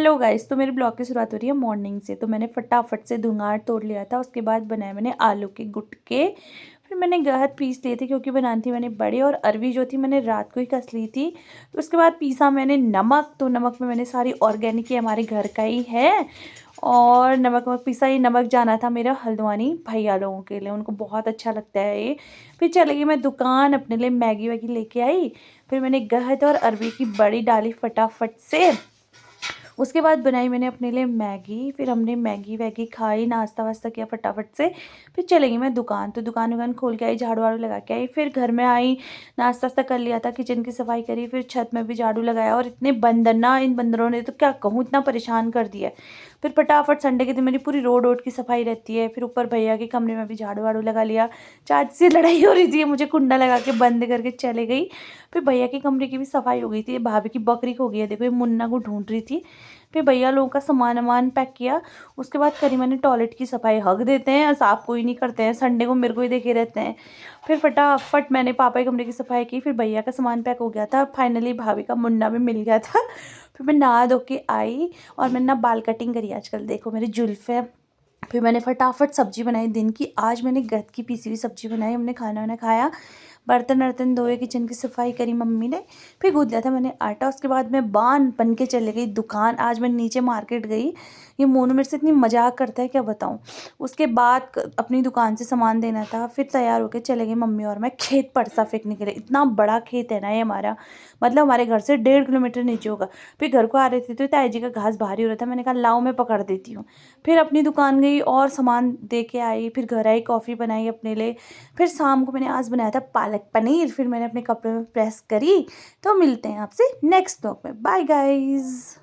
Hello guys. तो मेरे blog की शुरुआत हो रही है मॉर्निंग से। तो मैंने फटाफट से धुंगार तोड़ लिया था। उसके बाद बनाए मैंने आलू के गुटके। फिर मैंने गहत पीस लिए थे क्योंकि बनानी थी मैंने बड़े, और अरवी जो थी मैंने रात को ही कस ली थी। तो उसके बाद पीसा मैंने नमक। तो नमक में मैंने सारी ऑर्गेनिक ही हमारे घर का ही है। और नमक वमक पीसा। ये नमक जाना था मेरा हल्द्वानी भैया लोगों के लिए, उनको बहुत अच्छा लगता है ये। फिर चले गई मैं दुकान, अपने लिए मैगी वैगी लेके आई। फिर मैंने गहत और अरवी की बड़ी डाली फटाफट से। उसके बाद बनाई मैंने अपने लिए मैगी। फिर हमने मैगी वैगी खाई, नाश्ता वास्ता किया फटाफट से। फिर चले गई मैं दुकान। तो दुकान वुकान खोल के आई, झाड़ू वाड़ू लगा के आई। फिर घर में आई, नाश्ता वास्ता कर लिया था, किचन की सफाई करी। फिर छत में भी झाड़ू लगाया। और इतने बंदर ना, इन बंदरों ने तो क्या कहूँ, इतना परेशान कर दिया है। फिर फटाफट संडे के दिन मेरी पूरी रोड वोड की सफाई रहती है। फिर ऊपर भैया के कमरे में भी झाड़ू वाड़ू लगा लिया। चाची से लड़ाई हो रही थी, मुझे कुंडा लगा के बंद करके चले गई। फिर भैया के कमरे की भी सफाई हो गई थी। भाभी की बकरी खो गई है, देखो ये मुन्ना को ढूंढ रही थी। फिर भैया लोगों का सामान वामान पैक किया। उसके बाद करी मैंने टॉयलेट की सफाई। हक देते हैं, साफ कोई नहीं करते हैं, संडे को मेरे को ही देखे रहते हैं। फिर फटाफट मैंने पापा के कमरे की सफाई की। फिर भैया का सामान पैक हो गया था। फाइनली भाभी का मुन्ना भी मिल गया था। फिर मैं नहा धो के आई। और मैंने ना बाल कटिंग करी आजकल, देखो मेरी जुल्फ है। फिर मैंने फटाफट सब्जी बनाई दिन की। आज मैंने गद की पीसी हुई सब्जी बनाई। हमने खाना वाना खाया, बर्तन वर्तन धोए, किचन की सफाई करी मम्मी ने। फिर गूँथ दिया था मैंने आटा। उसके बाद मैं बांध बन के चले गई दुकान। आज मैं नीचे मार्केट गई। ये मोनू मेरे से इतनी मजाक करता है क्या बताऊँ। उसके बाद अपनी दुकान से सामान देना था। फिर तैयार होकर चले गए मम्मी और मैं खेत परसा फेंकने के लिए। इतना बड़ा खेत है ना ये हमारा, मतलब हमारे घर से 1.5 किलोमीटर नीचे होगा। फिर घर को आ रहे थे तो ताई जी का घास भारी हो रहा था, मैंने कहा लाओ मैं पकड़ देती हूँ। फिर अपनी दुकान गई और सामान दे के आई। फिर घर आई, कॉफ़ी बनाई अपने लिए। फिर शाम को मैंने आज बनाया था पालक पनीर। फिर मैंने अपने कपड़े में प्रेस करी। तो मिलते हैं आपसे नेक्स्ट ब्लॉग में। Bye guys.